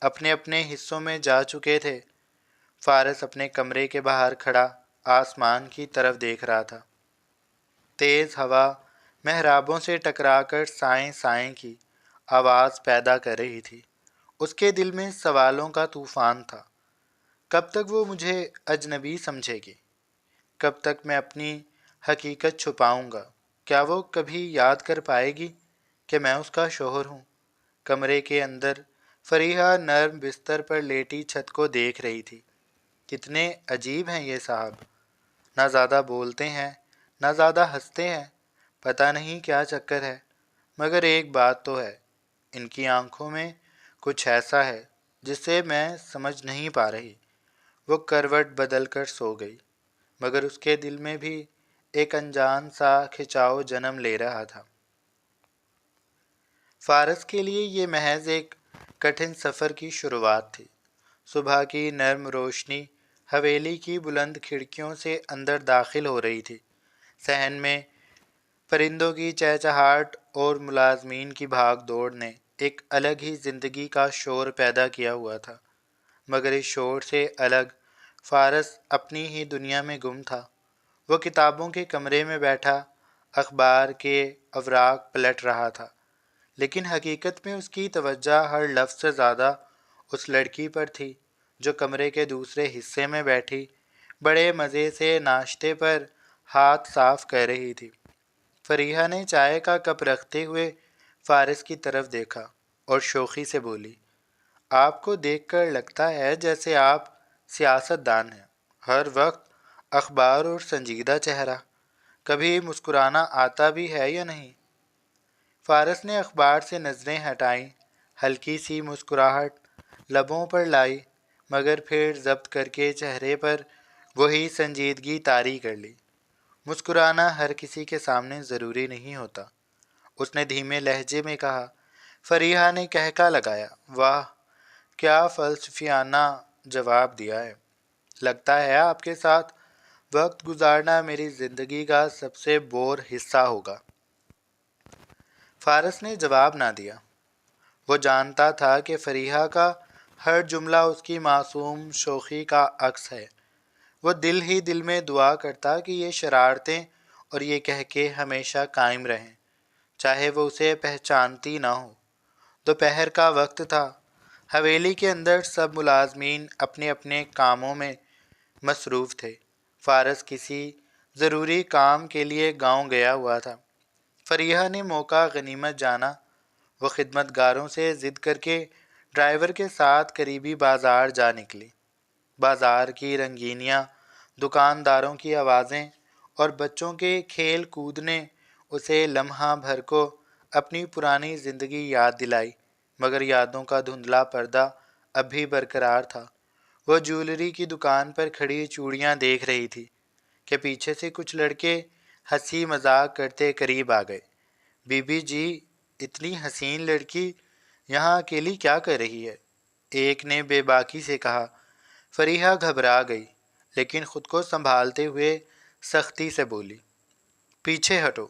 اپنے اپنے حصوں میں جا چکے تھے۔ فارس اپنے کمرے کے باہر کھڑا آسمان کی طرف دیکھ رہا تھا۔ تیز ہوا محرابوں سے ٹکرا کر سائیں سائیں کی آواز پیدا کر رہی تھی۔ اس کے دل میں سوالوں کا طوفان تھا۔ کب تک وہ مجھے اجنبی سمجھے گی؟ کب تک میں اپنی حقیقت چھپاؤں گا؟ کیا وہ کبھی یاد کر پائے گی کہ میں اس کا شوہر ہوں؟ کمرے کے اندر فریحہ نرم بستر پر لیٹی چھت کو دیکھ رہی تھی۔ کتنے عجیب ہیں یہ صاحب، نہ زیادہ بولتے ہیں نہ زیادہ ہنستے ہیں، پتہ نہیں کیا چکر ہے، مگر ایک بات تو ہے، ان کی آنکھوں میں کچھ ایسا ہے جسے میں سمجھ نہیں پا رہی۔ وہ کروٹ بدل کر سو گئی، مگر اس کے دل میں بھی ایک انجان سا کھچاؤ جنم لے رہا تھا۔ فارس کے لیے یہ محض ایک کٹھن سفر کی شروعات تھی۔ صبح کی نرم روشنی حویلی کی بلند کھڑکیوں سے اندر داخل ہو رہی تھی۔ صحن میں پرندوں کی چہچہاہٹ اور ملازمین کی بھاگ دوڑ نے ایک الگ ہی زندگی کا شور پیدا کیا ہوا تھا، مگر اس شور سے الگ فارس اپنی ہی دنیا میں گم تھا۔ وہ کتابوں کے کمرے میں بیٹھا اخبار کے اوراق پلٹ رہا تھا، لیکن حقیقت میں اس کی توجہ ہر لفظ سے زیادہ اس لڑکی پر تھی جو کمرے کے دوسرے حصے میں بیٹھی بڑے مزے سے ناشتے پر ہاتھ صاف کر رہی تھی۔ فریحہ نے چائے کا کپ رکھتے ہوئے فارس کی طرف دیکھا اور شوخی سے بولی، آپ کو دیکھ کر لگتا ہے جیسے آپ سیاست دان ہیں، ہر وقت اخبار اور سنجیدہ چہرہ، کبھی مسکرانا آتا بھی ہے یا نہیں؟ فارس نے اخبار سے نظریں ہٹائیں، ہلکی سی مسکراہٹ لبوں پر لائی، مگر پھر ضبط کر کے چہرے پر وہی سنجیدگی طاری کر لی۔ مسکرانا ہر کسی کے سامنے ضروری نہیں ہوتا، اس نے دھیمے لہجے میں کہا۔ فریحہ نے کہکا لگایا، واہ کیا فلسفیانہ جواب دیا ہے، لگتا ہے آپ کے ساتھ وقت گزارنا میری زندگی کا سب سے بور حصہ ہوگا۔ فارس نے جواب نہ دیا۔ وہ جانتا تھا کہ فریحہ کا ہر جملہ اس کی معصوم شوخی کا عکس ہے۔ وہ دل ہی دل میں دعا کرتا کہ یہ شرارتیں اور یہ کہکے ہمیشہ قائم رہیں، چاہے وہ اسے پہچانتی نہ ہو۔ دوپہر کا وقت تھا، حویلی کے اندر سب ملازمین اپنے اپنے کاموں میں مصروف تھے۔ فارس کسی ضروری کام کے لیے گاؤں گیا ہوا تھا۔ فریحہ نے موقع غنیمت جانا، وہ خدمت گاروں سے ضد کر کے ڈرائیور کے ساتھ قریبی بازار جا نکلی۔ بازار کی رنگینیاں، دکانداروں کی آوازیں اور بچوں کے کھیل کود نے اسے لمحہ بھر کو اپنی پرانی زندگی یاد دلائی، مگر یادوں کا دھندلا پردہ اب بھی برقرار تھا۔ وہ جیولری کی دکان پر کھڑی چوڑیاں دیکھ رہی تھی کہ پیچھے سے کچھ لڑکے ہنسی مذاق کرتے قریب آ گئے۔ بی بی جی، اتنی حسین لڑکی یہاں اکیلی کیا کر رہی ہے؟ ایک نے بے باکی سے کہا۔ فریحہ گھبرا گئی، لیکن خود کو سنبھالتے ہوئے سختی سے بولی، پیچھے ہٹو۔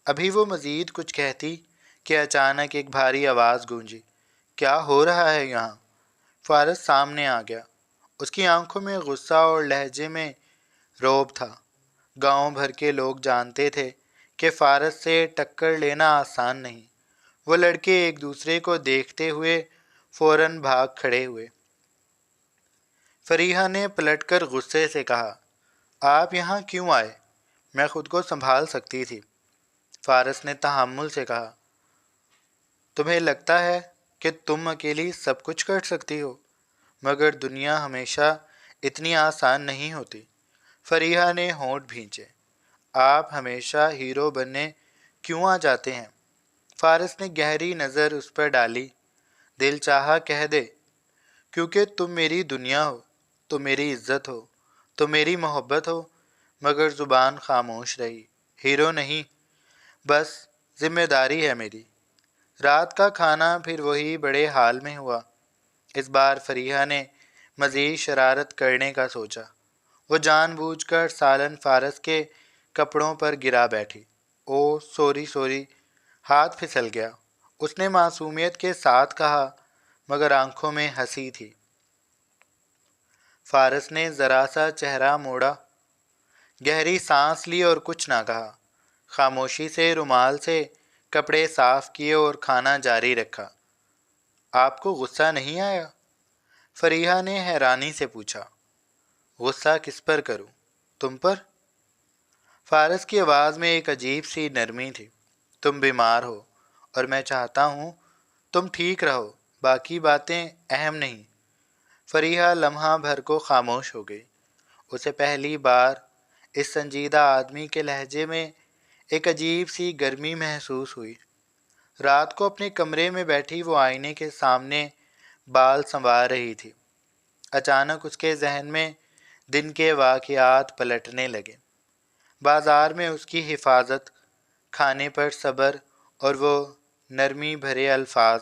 ابھی وہ مزید کچھ کہتی کہ اچانک ایک بھاری آواز گونجی، کیا ہو رہا ہے یہاں؟ فارس سامنے آ گیا، اس کی آنکھوں میں غصہ اور لہجے میں رعب تھا۔ گاؤں بھر کے لوگ جانتے تھے کہ فارس سے ٹکر لینا آسان نہیں۔ وہ لڑکے ایک دوسرے کو دیکھتے ہوئے فوراً بھاگ کھڑے ہوئے۔ فریحہ نے پلٹ کر غصے سے کہا، آپ یہاں کیوں آئے؟ میں خود کو سنبھال سکتی تھی۔ فارس نے تحمل سے کہا، تمہیں لگتا ہے کہ تم اکیلی سب کچھ کر سکتی ہو، مگر دنیا ہمیشہ اتنی آسان نہیں ہوتی۔ فریحہ نے ہونٹ بھینچے، آپ ہمیشہ ہیرو بننے کیوں آ جاتے ہیں؟ فارس نے گہری نظر اس پر ڈالی، دل چاہا کہہ دے، کیونکہ تم میری دنیا ہو، تم میری عزت ہو، تم میری محبت ہو، مگر زبان خاموش رہی۔ ہیرو نہیں، بس ذمہ داری ہے میری۔ رات کا کھانا پھر وہی بڑے حال میں ہوا۔ اس بار فریحہ نے مزید شرارت کرنے کا سوچا۔ وہ جان بوجھ کر سالن فارس کے کپڑوں پر گرا بیٹھی۔ او سوری سوری، ہاتھ پھسل گیا، اس نے معصومیت کے ساتھ کہا، مگر آنکھوں میں ہنسی تھی۔ فارس نے ذرا سا چہرہ موڑا، گہری سانس لی اور کچھ نہ کہا۔ خاموشی سے رومال سے کپڑے صاف کیے اور کھانا جاری رکھا۔ آپ کو غصہ نہیں آیا؟ فریحہ نے حیرانی سے پوچھا۔ غصہ کس پر کروں؟ تم پر؟ فارس کی آواز میں ایک عجیب سی نرمی تھی۔ تم بیمار ہو اور میں چاہتا ہوں تم ٹھیک رہو، باقی باتیں اہم نہیں۔ فریحہ لمحہ بھر کو خاموش ہو گئی۔ اسے پہلی بار اس سنجیدہ آدمی کے لہجے میں ایک عجیب سی گرمی محسوس ہوئی۔ رات کو اپنے کمرے میں بیٹھی وہ آئینے کے سامنے بال سنوار رہی تھی۔ اچانک اس کے ذہن میں دن کے واقعات پلٹنے لگے۔ بازار میں اس کی حفاظت، کھانے پر صبر اور وہ نرمی بھرے الفاظ۔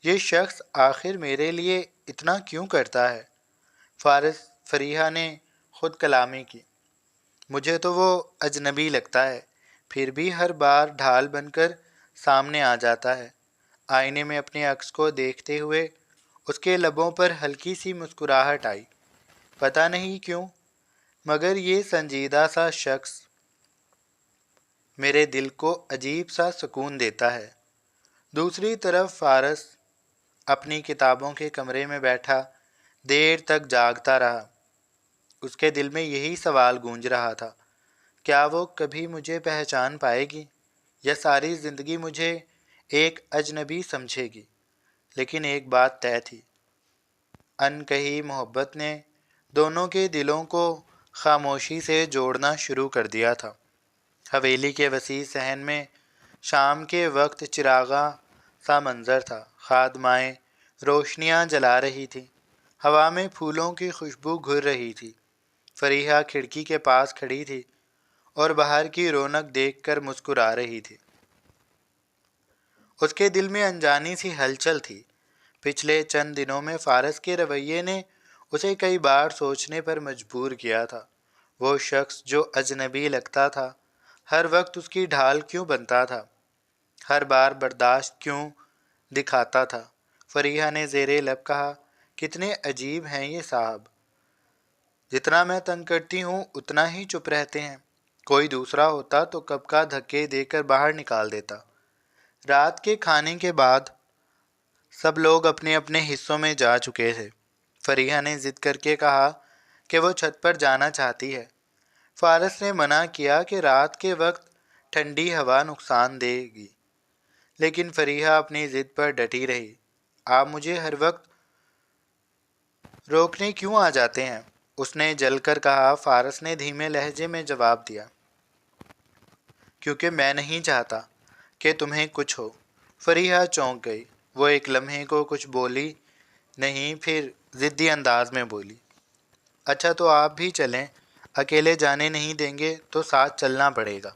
یہ شخص آخر میرے لیے اتنا کیوں کرتا ہے؟ فریحہ نے خود کلامی کی۔ مجھے تو وہ اجنبی لگتا ہے، پھر بھی ہر بار ڈھال بن کر سامنے آ جاتا ہے۔ آئینے میں اپنے عکس کو دیکھتے ہوئے اس کے لبوں پر ہلکی سی مسکراہٹ آئی۔ پتہ نہیں کیوں، مگر یہ سنجیدہ سا شخص میرے دل کو عجیب سا سکون دیتا ہے۔ دوسری طرف فارس اپنی کتابوں کے کمرے میں بیٹھا دیر تک جاگتا رہا۔ اس کے دل میں یہی سوال گونج رہا تھا، کیا وہ کبھی مجھے پہچان پائے گی یا ساری زندگی مجھے ایک اجنبی سمجھے گی؟ لیکن ایک بات طے تھی، ان کہی محبت نے دونوں کے دلوں کو خاموشی سے جوڑنا شروع کر دیا تھا۔ حویلی کے وسیع صحن میں شام کے وقت چراغاں سا منظر تھا۔ خادمائیں روشنیاں جلا رہی تھیں، ہوا میں پھولوں کی خوشبو گھر رہی تھی۔ فریحہ کھڑکی کے پاس کھڑی تھی اور باہر کی رونق دیکھ کر مسکرا رہی تھی۔ اس کے دل میں انجانی سی ہلچل تھی۔ پچھلے چند دنوں میں فارس کے رویے نے اسے کئی بار سوچنے پر مجبور کیا تھا۔ وہ شخص جو اجنبی لگتا تھا، ہر وقت اس کی ڈھال کیوں بنتا تھا؟ ہر بار برداشت کیوں دکھاتا تھا؟ فریحہ نے زیر لب کہا، کتنے عجیب ہیں یہ صاحب، جتنا میں تنگ کرتی ہوں اتنا ہی چپ رہتے ہیں۔ کوئی دوسرا ہوتا تو کب کا دھکے دے کر باہر نکال دیتا۔ رات کے کھانے کے بعد سب لوگ اپنے اپنے حصوں میں جا چکے تھے۔ فریحہ نے ضد کر کے کہا کہ وہ چھت پر جانا چاہتی ہے۔ فارس نے منع کیا کہ رات کے وقت ٹھنڈی ہوا نقصان دے گی، لیکن فریحہ اپنی ضد پر ڈٹی رہی۔ آپ مجھے ہر وقت روکنے کیوں آ جاتے ہیں؟ اس نے جل کر کہا۔ فارس نے دھیمے لہجے میں جواب دیا، کیونکہ میں نہیں چاہتا کہ تمہیں کچھ ہو۔ فریحہ چونک گئی۔ وہ ایک لمحے کو کچھ بولی نہیں، پھر ضدی انداز میں بولی، اچھا تو آپ بھی چلیں، اکیلے جانے نہیں دیں گے تو ساتھ چلنا پڑے گا۔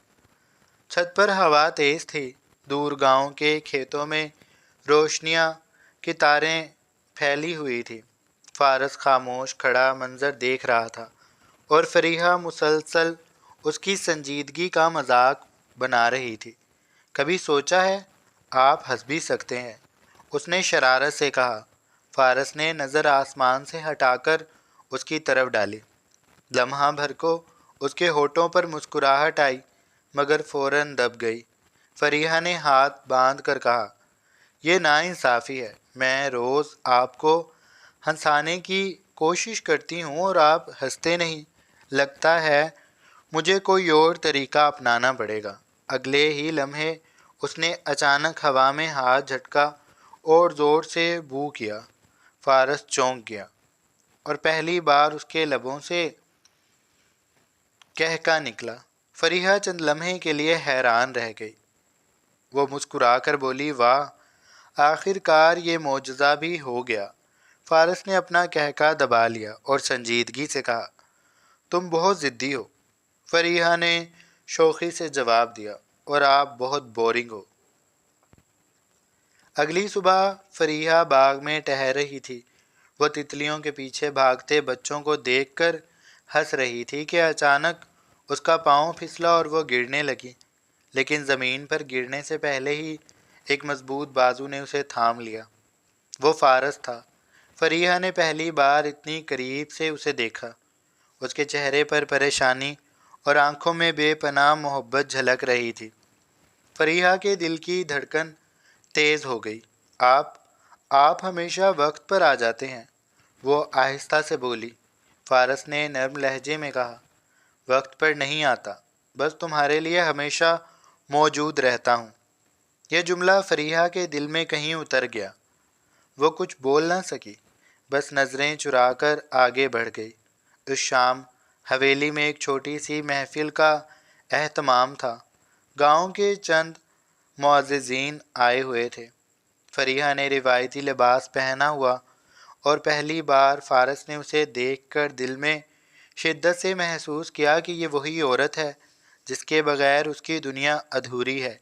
چھت پر ہوا تیز تھی، دور گاؤں کے کھیتوں میں روشنیاں کی تاریں پھیلی ہوئی تھی۔ فارس خاموش کھڑا منظر دیکھ رہا تھا اور فریحہ مسلسل اس کی سنجیدگی کا مذاق بنا رہی تھی۔ کبھی سوچا ہے آپ ہنس بھی سکتے ہیں؟ اس نے شرارت سے کہا۔ فارس نے نظر آسمان سے ہٹا کر اس کی طرف ڈالی۔ لمحہ بھر کو اس کے ہونٹوں پر مسکراہٹ آئی، مگر فوراً دب گئی۔ فریحہ نے ہاتھ باندھ کر کہا، یہ ناانصافی ہے، میں روز آپ کو ہنسانے کی کوشش کرتی ہوں اور آپ ہنستے نہیں، لگتا ہے مجھے کوئی اور طریقہ اپنانا پڑے گا۔ اگلے ہی لمحے اس نے اچانک ہوا میں ہاتھ جھٹکا اور زور سے بو کیا۔ فارس چونک گیا اور پہلی بار اس کے لبوں سے کہکا نکلا۔ فریحہ چند لمحے کے لیے حیران رہ گئی۔ وہ مسکرا کر بولی، واہ، آخر کار یہ معجزہ بھی ہو گیا۔ فارس نے اپنا کہکا دبا لیا اور سنجیدگی سے کہا، تم بہت ضدی ہو۔ فریحہ نے شوخی سے جواب دیا، اور آپ بہت بورنگ ہو۔ اگلی صبح فریحہ باغ میں ٹہل رہی تھی۔ وہ تتلیوں کے پیچھے بھاگتے بچوں کو دیکھ کر ہنس رہی تھی کہ اچانک اس کا پاؤں پھسلا اور وہ گرنے لگی، لیکن زمین پر گرنے سے پہلے ہی ایک مضبوط بازو نے اسے تھام لیا۔ وہ فارس تھا۔ فریحہ نے پہلی بار اتنی قریب سے اسے دیکھا۔ اس کے چہرے پر پریشانی اور آنکھوں میں بے پناہ محبت جھلک رہی تھی۔ فریحہ کے دل کی دھڑکن تیز ہو گئی۔ آپ ہمیشہ وقت پر آ جاتے ہیں، وہ آہستہ سے بولی۔ فارس نے نرم لہجے میں کہا، وقت پر نہیں آتا، بس تمہارے لیے ہمیشہ موجود رہتا ہوں۔ یہ جملہ فریحہ کے دل میں کہیں اتر گیا۔ وہ کچھ بول نہ سکی، بس نظریں چرا کر آگے بڑھ گئی۔ اس شام حویلی میں ایک چھوٹی سی محفل کا اہتمام تھا۔ گاؤں کے چند معززین آئے ہوئے تھے۔ فریحہ نے روایتی لباس پہنا ہوا اور پہلی بار فارس نے اسے دیکھ کر دل میں شدت سے محسوس کیا کہ یہ وہی عورت ہے جس کے بغیر اس کی دنیا ادھوری ہے۔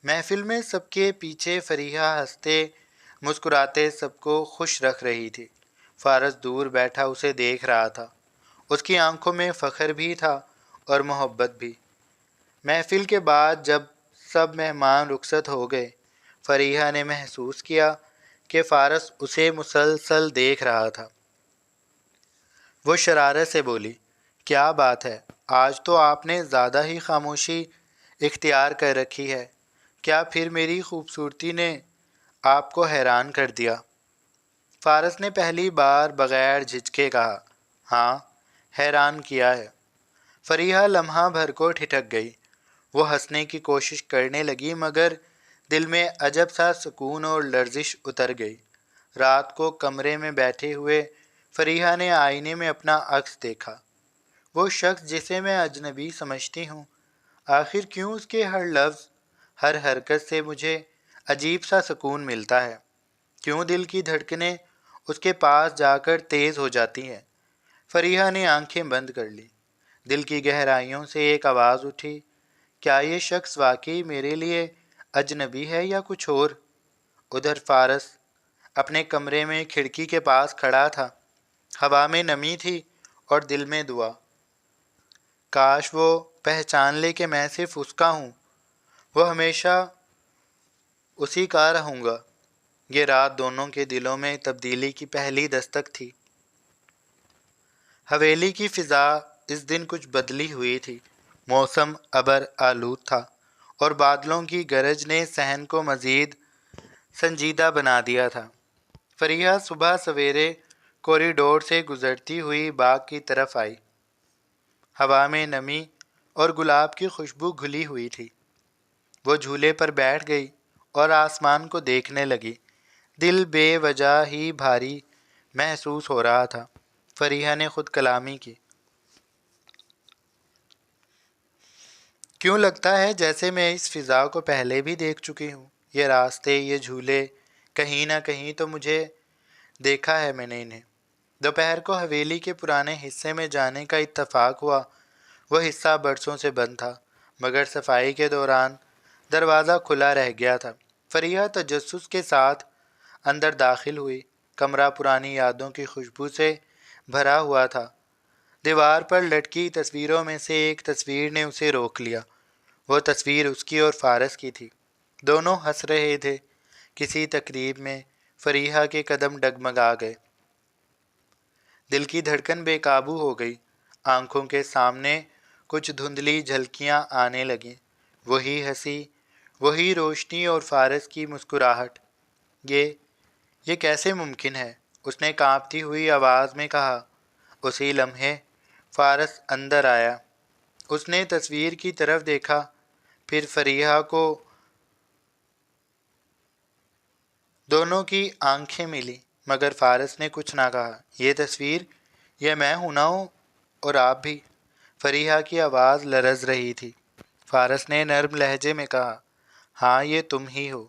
محفل میں سب کے پیچھے فریحہ ہنستے مسکراتے سب کو خوش رکھ رہی تھی۔ فارس دور بیٹھا اسے دیکھ رہا تھا۔ اس کی آنکھوں میں فخر بھی تھا اور محبت بھی۔ محفل کے بعد جب سب مہمان رخصت ہو گئے، فریحہ نے محسوس کیا کہ فارس اسے مسلسل دیکھ رہا تھا۔ وہ شرارت سے بولی، کیا بات ہے، آج تو آپ نے زیادہ ہی خاموشی اختیار کر رکھی ہے۔ کیا پھر میری خوبصورتی نے آپ کو حیران کر دیا؟ فارس نے پہلی بار بغیر جھجکے کہا، ہاں، حیران کیا ہے۔ فریحہ لمحہ بھر کو ٹھٹک گئی۔ وہ ہنسنے کی کوشش کرنے لگی مگر دل میں عجب سا سکون اور لرزش اتر گئی۔ رات کو کمرے میں بیٹھے ہوئے فریحہ نے آئینے میں اپنا عکس دیکھا۔ وہ شخص جسے میں اجنبی سمجھتی ہوں، آخر کیوں اس کے ہر لفظ، ہر حرکت سے مجھے عجیب سا سکون ملتا ہے؟ کیوں دل کی دھڑکنیں اس کے پاس جا کر تیز ہو جاتی ہیں؟ فریحہ نے آنکھیں بند کر لی۔ دل کی گہرائیوں سے ایک آواز اٹھی، کیا یہ شخص واقعی میرے لیے اجنبی ہے یا کچھ اور؟ ادھر فارس اپنے کمرے میں کھڑکی کے پاس کھڑا تھا۔ ہوا میں نمی تھی اور دل میں دعا، کاش وہ پہچان لے کہ میں صرف اس کا ہوں، وہ ہمیشہ اسی کا رہوں گا۔ یہ رات دونوں کے دلوں میں تبدیلی کی پہلی دستک تھی۔ حویلی کی فضا اس دن کچھ بدلی ہوئی تھی۔ موسم ابر آلود تھا اور بادلوں کی گرج نے صحن کو مزید سنجیدہ بنا دیا تھا۔ فریحہ صبح سویرے کوریڈور سے گزرتی ہوئی باغ کی طرف آئی۔ ہوا میں نمی اور گلاب کی خوشبو گھلی ہوئی تھی۔ وہ جھولے پر بیٹھ گئی اور آسمان کو دیکھنے لگی۔ دل بے وجہ ہی بھاری محسوس ہو رہا تھا۔ فریحہ نے خود کلامی کی، کیوں لگتا ہے جیسے میں اس فضا کو پہلے بھی دیکھ چکی ہوں؟ یہ راستے، یہ جھولے، کہیں نہ کہیں تو مجھے دیکھا ہے میں نے انہیں۔ دوپہر کو حویلی کے پرانے حصے میں جانے کا اتفاق ہوا۔ وہ حصہ برسوں سے بند تھا، مگر صفائی کے دوران دروازہ کھلا رہ گیا تھا۔ فریحہ تجسس کے ساتھ اندر داخل ہوئی۔ کمرہ پرانی یادوں کی خوشبو سے بھرا ہوا تھا۔ دیوار پر لٹکی تصویروں میں سے ایک تصویر نے اسے روک لیا۔ وہ تصویر اس کی اور فارس کی تھی۔ دونوں ہنس رہے تھے۔ کسی تقریب میں فریحہ کے قدم ڈگمگا گئے۔ دل کی دھڑکن بے قابو ہو گئی۔ آنکھوں کے سامنے کچھ دھندلی جھلکیاں آنے لگیں۔ وہی ہنسی، وہی روشنی اور فارس کی مسکراہٹ۔ یہ کیسے ممکن ہے؟ اس نے کانپتی ہوئی آواز میں کہا۔ اسی لمحے فارس اندر آیا۔ اس نے تصویر کی طرف دیکھا، پھر فریحہ کو۔ دونوں کی آنکھیں ملی مگر فارس نے کچھ نہ کہا۔ یہ تصویر، یہ میں ہوں نہ ہوں، اور آپ بھی؟ فریحہ کی آواز لرز رہی تھی۔ فارس نے نرم لہجے میں کہا، ہاں، یہ تم ہی ہو۔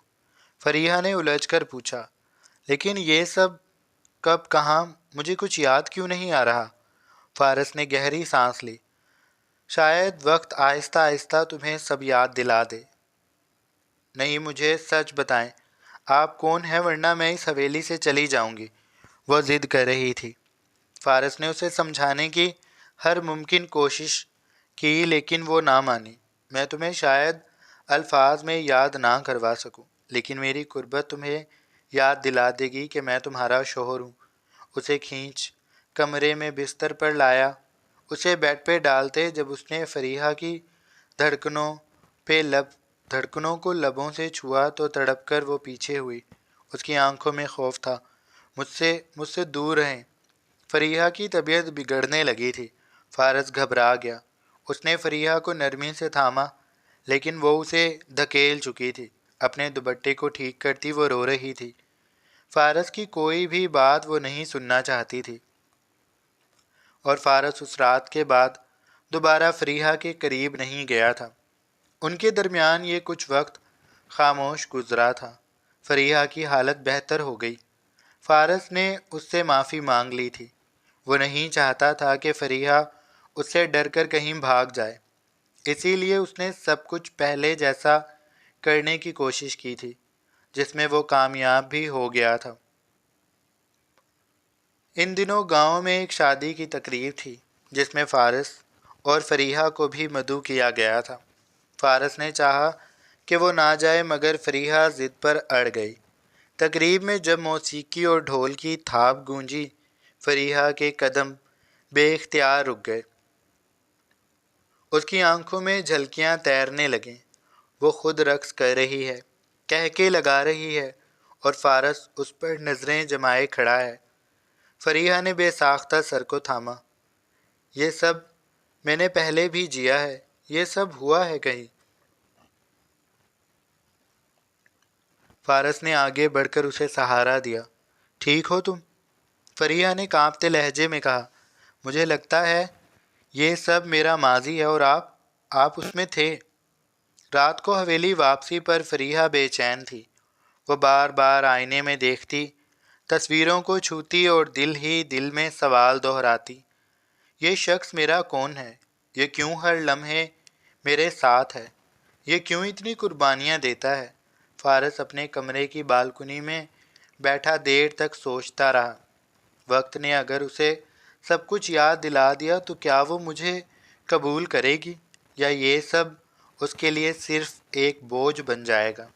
فریحہ نے الجھ کر پوچھا، لیکن یہ سب کب، کہاں؟ مجھے کچھ یاد کیوں نہیں آ رہا؟ فارس نے گہری سانس لی۔ شاید وقت آہستہ آہستہ تمہیں سب یاد دلا دے۔ نہیں، مجھے سچ بتائیں، آپ کون ہیں، ورنہ میں اس حویلی سے چلی جاؤں گی۔ وہ ضد کر رہی تھی۔ فارس نے اسے سمجھانے کی ہر ممکن کوشش کی لیکن وہ نہ مانی۔ میں تمہیں شاید الفاظ میں یاد نہ کروا سکوں، لیکن میری قربت تمہیں یاد دلا دے گی کہ میں تمہارا شوہر ہوں۔ اسے کھینچ کمرے میں بستر پر لایا، اسے بیڈ پہ ڈالتے جب اس نے فریحہ کی دھڑکنوں دھڑکنوں کو لبوں سے چھوا تو تڑپ کر وہ پیچھے ہوئی۔ اس کی آنکھوں میں خوف تھا۔ مجھ سے دور رہیں۔ فریحہ کی طبیعت بگڑنے لگی تھی۔ فارس گھبرا گیا۔ اس نے فریحہ کو نرمی سے تھاما، لیکن وہ اسے دھکیل چکی تھی۔ اپنے دوپٹے کو ٹھیک کرتی وہ رو رہی تھی۔ فارس کی کوئی بھی بات وہ نہیں سننا چاہتی تھی، اور فارس اس رات کے بعد دوبارہ فریحہ کے قریب نہیں گیا تھا۔ ان کے درمیان یہ کچھ وقت خاموش گزرا تھا۔ فریحہ کی حالت بہتر ہو گئی۔ فارس نے اس سے معافی مانگ لی تھی۔ وہ نہیں چاہتا تھا کہ فریحہ اس سے ڈر کر کہیں بھاگ جائے، اسی لیے اس نے سب کچھ پہلے جیسا کرنے کی کوشش کی تھی، جس میں وہ کامیاب بھی ہو گیا تھا۔ ان دنوں گاؤں میں ایک شادی کی تقریب تھی، جس میں فارس اور فریحہ کو بھی مدعو کیا گیا تھا۔ فارس نے چاہا کہ وہ نہ جائے، مگر فریحہ ضد پر اڑ گئی۔ تقریب میں جب موسیقی اور ڈھول کی تھاپ گونجی، فریحہ کے قدم بے اختیار رک گئے۔ اس کی آنکھوں میں جھلکیاں تیرنے لگیں۔ وہ خود رقص کر رہی ہے، قہقہے لگا رہی ہے، اور فارس اس پر نظریں جمائے کھڑا ہے۔ فریحہ نے بے ساختہ سر کو تھاما۔ یہ سب میں نے پہلے بھی جیا ہے، یہ سب ہوا ہے کہیں۔ فارس نے آگے بڑھ کر اسے سہارا دیا۔ ٹھیک ہو تم؟ فریحہ نے کانپتے لہجے میں کہا۔ مجھے لگتا ہے یہ سب میرا ماضی ہے، اور آپ اس میں تھے۔ رات کو حویلی واپسی پر فریحہ بے چین تھی۔ وہ بار بار آئینے میں دیکھتی، تصویروں کو چھوتی اور دل ہی دل میں سوال دہراتی۔ یہ شخص میرا کون ہے؟ یہ کیوں ہر لمحے میرے ساتھ ہے؟ یہ کیوں اتنی قربانیاں دیتا ہے؟ فارس اپنے کمرے کی بالکنی میں بیٹھا دیر تک سوچتا رہا۔ وقت نے اگر اسے سب کچھ یاد دلا دیا تو کیا وہ مجھے قبول کرے گی، یا یہ سب اس کے لیے صرف ایک بوجھ بن جائے گا؟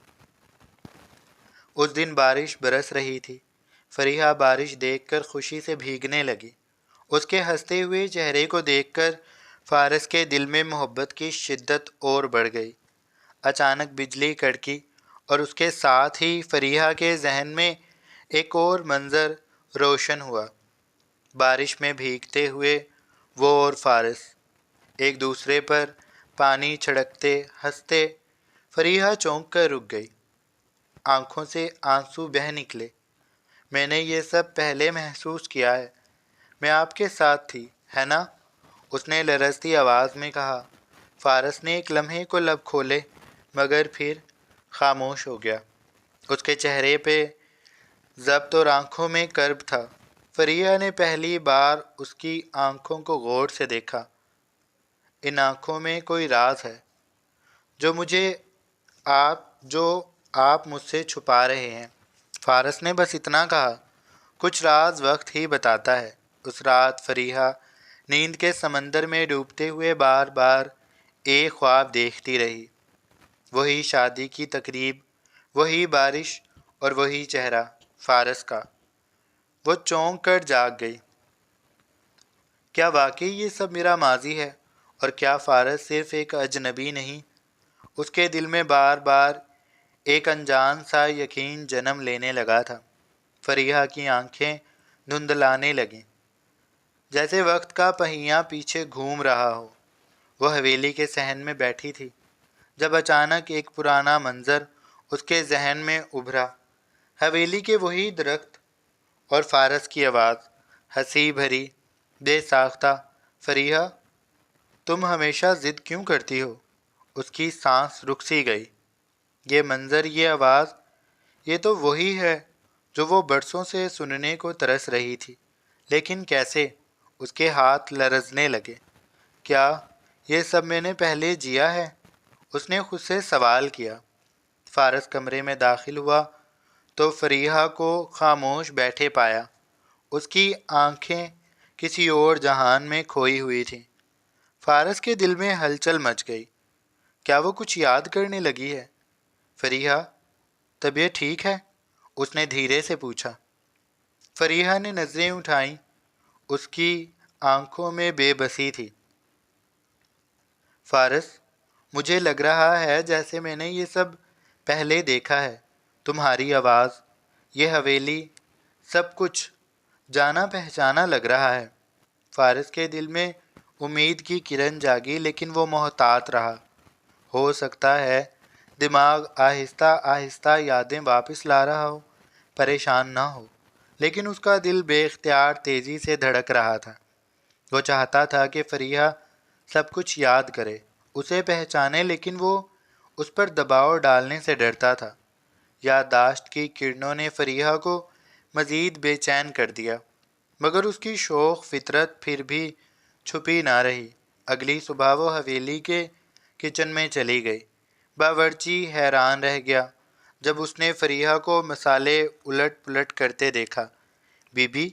اس دن بارش برس رہی تھی۔ فریحہ بارش دیکھ کر خوشی سے بھیگنے لگی۔ اس کے ہنستے ہوئے چہرے کو دیکھ کر فارس کے دل میں محبت کی شدت اور بڑھ گئی۔ اچانک بجلی کڑکی، اور اس کے ساتھ ہی فریحہ کے ذہن میں ایک اور منظر روشن ہوا۔ بارش میں بھیگتے ہوئے وہ اور فارس ایک دوسرے پر پانی چھڑکتے ہنستے۔ فریحہ چونک کر رک گئی، آنکھوں سے آنسو بہہ نکلے۔ میں نے یہ سب پہلے محسوس کیا ہے، میں آپ کے ساتھ تھی، ہے نا؟ اس نے لرزتی آواز میں کہا۔ فارس نے ایک لمحے کو لب کھولے، مگر پھر خاموش ہو گیا۔ اس کے چہرے پہ ضبط اور آنکھوں میں کرب تھا۔ فریحہ نے پہلی بار اس کی آنکھوں کو غور سے دیکھا۔ ان آنکھوں میں کوئی راز ہے جو آپ مجھ سے چھپا رہے ہیں۔ فارس نے بس اتنا کہا۔ کچھ راز وقت ہی بتاتا ہے۔ اس رات فریحہ نیند کے سمندر میں ڈوبتے ہوئے بار بار ایک خواب دیکھتی رہی۔ وہی شادی کی تقریب، وہی بارش، اور وہی چہرہ فارس کا۔ وہ چونک کر جاگ گئی۔ کیا واقعی یہ سب میرا ماضی ہے؟ اور کیا فارس صرف ایک اجنبی نہیں؟ اس کے دل میں بار بار ایک انجان سا یقین جنم لینے لگا تھا۔ فریحہ کی آنکھیں دھندلانے لگیں، جیسے وقت کا پہیہ پیچھے گھوم رہا ہو۔ وہ حویلی کے صحن میں بیٹھی تھی، جب اچانک ایک پرانا منظر اس کے ذہن میں ابھرا۔ حویلی کے وہی درخت اور فارس کی آواز، ہنسی بھری، بے ساختہ۔ فریحہ، تم ہمیشہ ضد کیوں کرتی ہو؟ اس کی سانس رک سی گئی۔ یہ منظر، یہ آواز، یہ تو وہی ہے جو وہ برسوں سے سننے کو ترس رہی تھی، لیکن کیسے؟ اس کے ہاتھ لرزنے لگے۔ کیا یہ سب میں نے پہلے جیا ہے؟ اس نے خود سے سوال کیا۔ فارس کمرے میں داخل ہوا تو فریحہ کو خاموش بیٹھے پایا۔ اس کی آنکھیں کسی اور جہان میں کھوئی ہوئی تھیں۔ فارس کے دل میں ہلچل مچ گئی۔ کیا وہ کچھ یاد کرنے لگی ہے؟ فریحہ، طبیعت ٹھیک ہے؟ اس نے دھیرے سے پوچھا۔ فریحہ نے نظریں اٹھائیں، اس کی آنکھوں میں بے بسی تھی۔ فارس، مجھے لگ رہا ہے جیسے میں نے یہ سب پہلے دیکھا ہے، تمہاری آواز، یہ حویلی، سب کچھ جانا پہچانا لگ رہا ہے۔ فارس کے دل میں امید کی کرن جاگی، لیکن وہ محتاط رہا۔ ہو سکتا ہے دماغ آہستہ آہستہ یادیں واپس لا رہا ہو، پریشان نہ ہو، لیکن اس کا دل بے اختیار تیزی سے دھڑک رہا تھا۔ وہ چاہتا تھا کہ فریحہ سب کچھ یاد کرے، اسے پہچانے، لیکن وہ اس پر دباؤ ڈالنے سے ڈرتا تھا۔ یادداشت کی کرنوں نے فریحہ کو مزید بے چین کر دیا، مگر اس کی شوخ فطرت پھر بھی چھپی نہ رہی۔ اگلی صبح وہ حویلی کے کچن میں چلی گئی۔ باورچی حیران رہ گیا جب اس نے فریحہ کو مسالے الٹ پلٹ کرتے دیکھا۔ بی بی،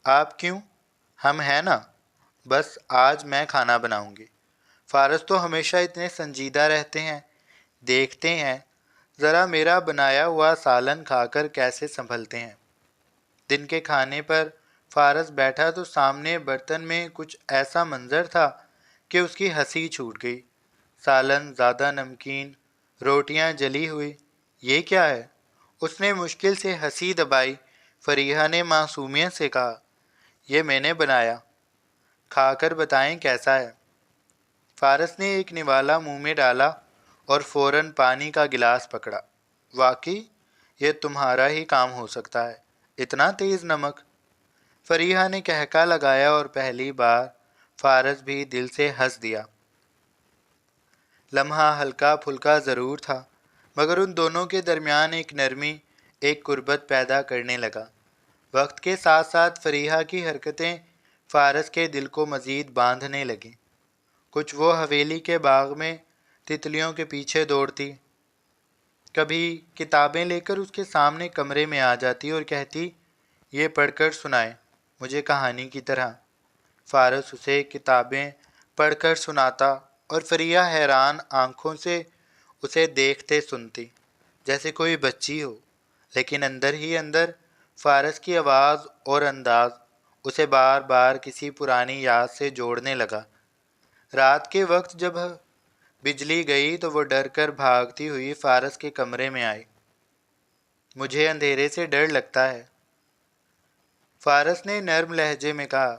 آپ کیوں؟ ہم ہیں نا، بس آج میں کھانا بناؤں گی۔ فارس تو ہمیشہ اتنے سنجیدہ رہتے ہیں، دیکھتے ہیں ذرا میرا بنایا ہوا سالن کھا کر کیسے سنبھلتے ہیں۔ دن کے کھانے پر فارس بیٹھا تو سامنے برتن میں کچھ ایسا منظر تھا کہ اس کی ہنسی چھوٹ گئی۔ سالن زیادہ نمکین، روٹیاں جلی ہوئی، یہ کیا ہے؟ اس نے مشکل سے ہنسی دبائی۔ فریحہ نے معصومیت سے کہا، یہ میں نے بنایا، کھا کر بتائیں کیسا ہے۔ فارس نے ایک نوالا منہ میں ڈالا اور فوراً پانی کا گلاس پکڑا۔ واقعی یہ تمہارا ہی کام ہو سکتا ہے، اتنا تیز نمک؟ فریحہ نے کہکا لگایا اور پہلی بار فارس بھی دل سے ہنس دیا۔ لمحہ ہلکا پھلکا ضرور تھا، مگر ان دونوں کے درمیان ایک نرمی، ایک قربت پیدا کرنے لگا۔ وقت کے ساتھ ساتھ فریحہ کی حرکتیں فارس کے دل کو مزید باندھنے لگیں۔ کچھ وہ حویلی کے باغ میں تتلیوں کے پیچھے دوڑتی، کبھی کتابیں لے کر اس کے سامنے کمرے میں آ جاتی اور کہتی، یہ پڑھ کر سنائے مجھے کہانی کی طرح۔ فارس اسے کتابیں پڑھ کر سناتا اور فریحہ حیران آنکھوں سے اسے دیکھتے سنتی، جیسے کوئی بچی ہو، لیکن اندر ہی اندر فارس کی آواز اور انداز اسے بار بار کسی پرانی یاد سے جوڑنے لگا۔ رات کے وقت جب بجلی گئی تو وہ ڈر کر بھاگتی ہوئی فارس کے کمرے میں آئی۔ مجھے اندھیرے سے ڈر لگتا ہے، فارس نے نرم لہجے میں کہا۔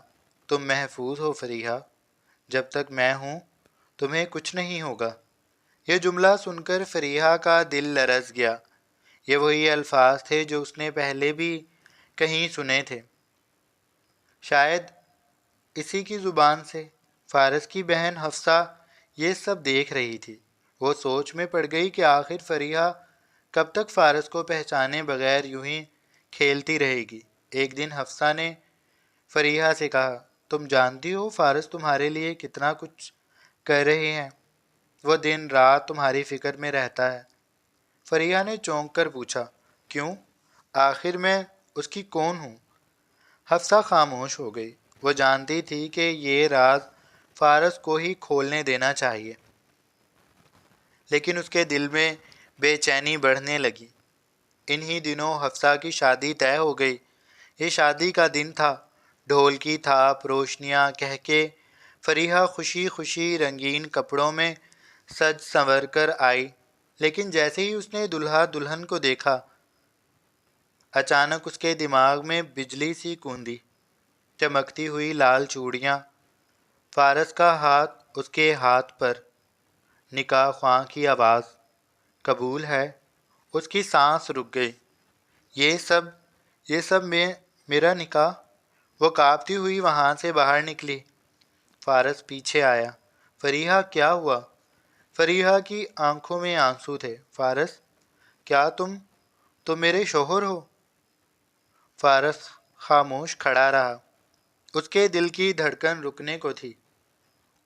تم محفوظ ہو فریحہ، جب تک میں ہوں تمہیں کچھ نہیں ہوگا۔ یہ جملہ سن کر فریحہ کا دل لرز گیا۔ یہ وہی الفاظ تھے جو اس نے پہلے بھی کہیں سنے تھے، شاید اسی کی زبان سے۔ فارس کی بہن حفصہ یہ سب دیکھ رہی تھی۔ وہ سوچ میں پڑ گئی کہ آخر فریحہ کب تک فارس کو پہچانے بغیر یوں ہی کھیلتی رہے گی۔ ایک دن حفصہ نے فریحہ سے کہا، تم جانتی ہو فارس تمہارے لیے کتنا کچھ کر رہے ہیں، وہ دن رات تمہاری فکر میں رہتا ہے۔ فریحہ نے چونک کر پوچھا، کیوں؟ آخر میں اس کی کون ہوں؟ حفصہ خاموش ہو گئی۔ وہ جانتی تھی کہ یہ راز فارس کو ہی کھولنے دینا چاہیے، لیکن اس کے دل میں بے چینی بڑھنے لگی۔ انہی دنوں حفصہ کی شادی طے ہو گئی۔ یہ شادی کا دن تھا، ڈھول کی تھاپ، روشنیاں، کہکے۔ فریحہ خوشی خوشی رنگین کپڑوں میں سج سنور کر آئی، لیکن جیسے ہی اس نے دلہا دلہن کو دیکھا، اچانک اس کے دماغ میں بجلی سی کوندی۔ چمکتی ہوئی لال چوڑیاں، فارس کا ہاتھ اس کے ہاتھ پر، نکاح خواں کی آواز، قبول ہے؟ اس کی سانس رک گئی۔ یہ سب میں میرا نکاح؟ وہ کانپتی ہوئی وہاں سے باہر نکلی۔ فارس پیچھے آیا۔ فریحہ کیا ہوا؟ فریحہ کی آنکھوں میں آنسو تھے۔ فارس، کیا تم میرے شوہر ہو؟ فارس خاموش کھڑا رہا۔ اس کے دل کی دھڑکن رکنے کو تھی۔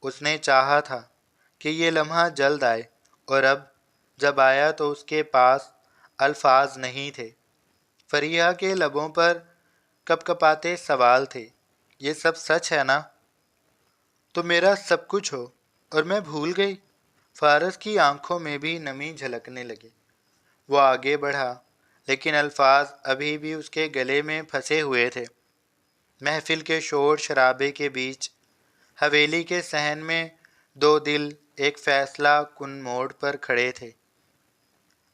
اس نے چاہا تھا کہ یہ لمحہ جلد آئے، اور اب جب آیا تو اس کے پاس الفاظ نہیں تھے۔ فریحہ کے لبوں پر کپ کپاتے سوال تھے، یہ سب سچ ہے نا؟ تو میرا سب کچھ ہو اور میں بھول گئی؟ فارس کی آنکھوں میں بھی نمی جھلکنے لگی۔ وہ آگے بڑھا، لیکن الفاظ ابھی بھی اس کے گلے میں پھنسے ہوئے تھے۔ محفل کے شور شرابے کے بیچ حویلی کے صحن میں دو دل ایک فیصلہ کن موڑ پر کھڑے تھے۔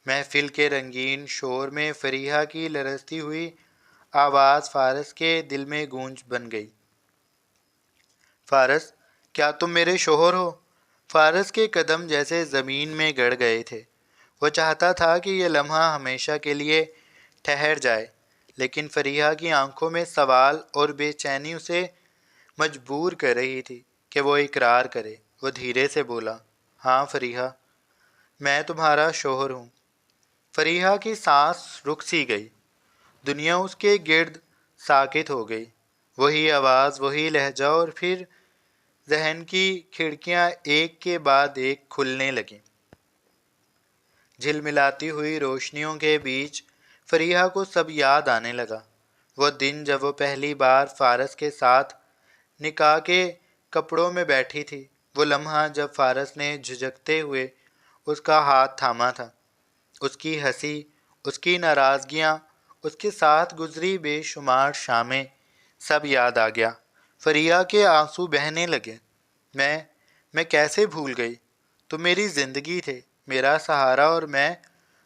محفل کے رنگین شور میں فریحہ کی لرزتی ہوئی آواز فارس کے دل میں گونج بن گئی۔ فارس، کیا تم میرے شوہر ہو؟ فارس کے قدم جیسے زمین میں گڑ گئے تھے۔ وہ چاہتا تھا کہ یہ لمحہ ہمیشہ کے لیے ٹھہر جائے، لیکن فریحہ کی آنکھوں میں سوال اور بے چینی اسے مجبور کر رہی تھی کہ وہ اقرار کرے۔ وہ دھیرے سے بولا، ہاں فریحہ، میں تمہارا شوہر ہوں۔ فریحہ کی سانس رک سی گئی، دنیا اس کے گرد ساکت ہو گئی۔ وہی آواز، وہی لہجہ، اور پھر ذہن کی کھڑکیاں ایک کے بعد ایک کھلنے لگیں۔ جھلملاتی ہوئی روشنیوں کے بیچ فریحہ کو سب یاد آنے لگا۔ وہ دن جب وہ پہلی بار فارس کے ساتھ نکاح کے کپڑوں میں بیٹھی تھی، وہ لمحہ جب فارس نے جھجکتے ہوئے اس کا ہاتھ تھاما تھا۔ اس کی ہنسی، اس کی ناراضگیاں، اس کے ساتھ گزری بے شمار شامیں، سب یاد آ گیا۔ فریحہ کے آنسو بہنے لگے۔ میں کیسے بھول گئی؟ تم میری زندگی تھے، میرا سہارا، اور میں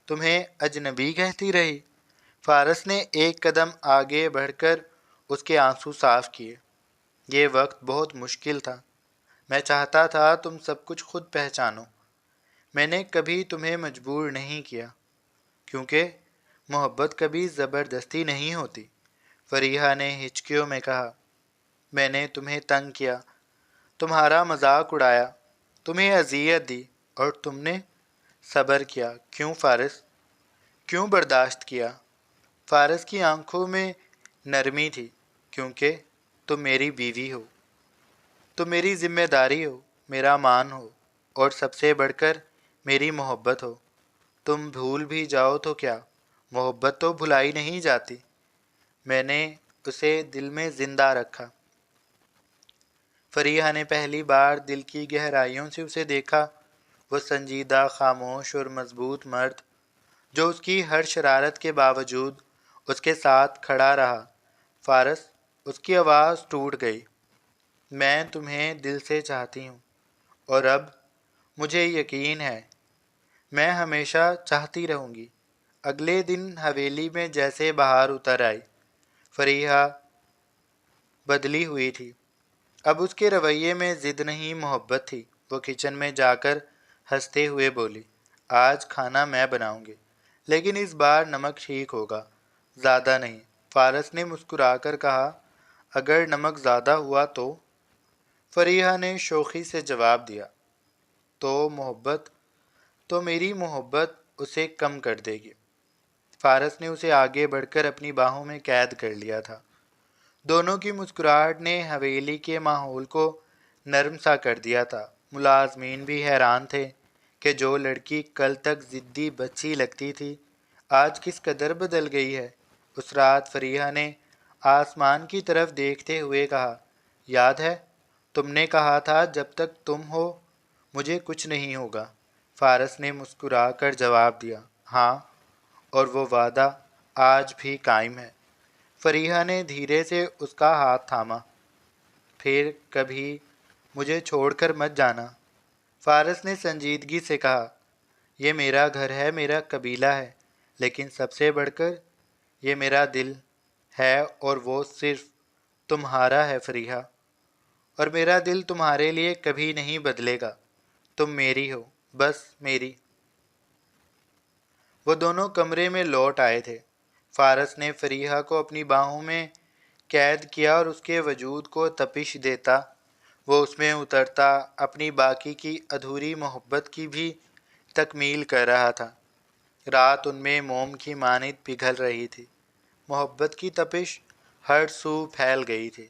تمہیں اجنبی کہتی رہی۔ فارس نے ایک قدم آگے بڑھ کر اس کے آنسو صاف کیے۔ یہ وقت بہت مشکل تھا۔ میں چاہتا تھا تم سب کچھ خود پہچانو۔ میں نے کبھی تمہیں مجبور نہیں کیا، کیونکہ محبت کبھی زبردستی نہیں ہوتی۔ فریحہ نے ہچکیوں میں کہا، میں نے تمہیں تنگ کیا، تمہارا مذاق اڑایا، تمہیں اذیت دی، اور تم نے صبر کیا۔ کیوں فارس؟ کیوں برداشت کیا؟ فارس کی آنکھوں میں نرمی تھی۔ کیونکہ تم میری بیوی ہو، تم میری ذمہ داری ہو، میرا مان ہو، اور سب سے بڑھ کر میری محبت ہو۔ تم بھول بھی جاؤ تو کیا، محبت تو بھلائی نہیں جاتی۔ میں نے اسے دل میں زندہ رکھا۔ فریحہ نے پہلی بار دل کی گہرائیوں سے اسے دیکھا۔ وہ سنجیدہ، خاموش اور مضبوط مرد جو اس کی ہر شرارت کے باوجود اس کے ساتھ کھڑا رہا۔ فارس، اس کی آواز ٹوٹ گئی، میں تمہیں دل سے چاہتی ہوں، اور اب مجھے یقین ہے میں ہمیشہ چاہتی رہوں گی۔ اگلے دن حویلی میں جیسے بہار اتر آئی۔ فریحہ بدلی ہوئی تھی۔ اب اس کے رویے میں ضد نہیں، محبت تھی۔ وہ کچن میں جا کر ہنستے ہوئے بولی، آج کھانا میں بناؤں گی، لیکن اس بار نمک ٹھیک ہوگا، زیادہ نہیں۔ فارس نے مسکرا کر کہا، اگر نمک زیادہ ہوا تو؟ فریحہ نے شوخی سے جواب دیا، تو میری محبت اسے کم کر دے گی۔ فارس نے اسے آگے بڑھ کر اپنی باہوں میں قید کر لیا تھا۔ دونوں کی مسکراہٹ نے حویلی کے ماحول کو نرم سا کر دیا تھا۔ ملازمین بھی حیران تھے کہ جو لڑکی کل تک ضدی بچی لگتی تھی، آج کس قدر بدل گئی ہے۔ اس رات فریحہ نے آسمان کی طرف دیکھتے ہوئے کہا، یاد ہے تم نے کہا تھا جب تک تم ہو مجھے کچھ نہیں ہوگا۔ فارس نے مسکرا کر جواب دیا، ہاں، اور وہ وعدہ آج بھی قائم ہے۔ فریحہ نے دھیرے سے اس کا ہاتھ تھاما، پھر کبھی مجھے چھوڑ کر مت جانا۔ فارس نے سنجیدگی سے کہا، یہ میرا گھر ہے، میرا قبیلہ ہے، لیکن سب سے بڑھ کر یہ میرا دل ہے، اور وہ صرف تمہارا ہے فریحہ، اور میرا دل تمہارے لیے کبھی نہیں بدلے گا۔ تم میری ہو، بس میری۔ وہ دونوں کمرے میں لوٹ آئے تھے۔ فارس نے فریحہ کو اپنی باہوں میں قید کیا اور اس کے وجود کو تپش دیتا وہ اس میں اترتا، اپنی باقی کی ادھوری محبت کی بھی تکمیل کر رہا تھا۔ رات ان میں موم کی مانند پگھل رہی تھی۔ محبت کی تپش ہر سو پھیل گئی تھی۔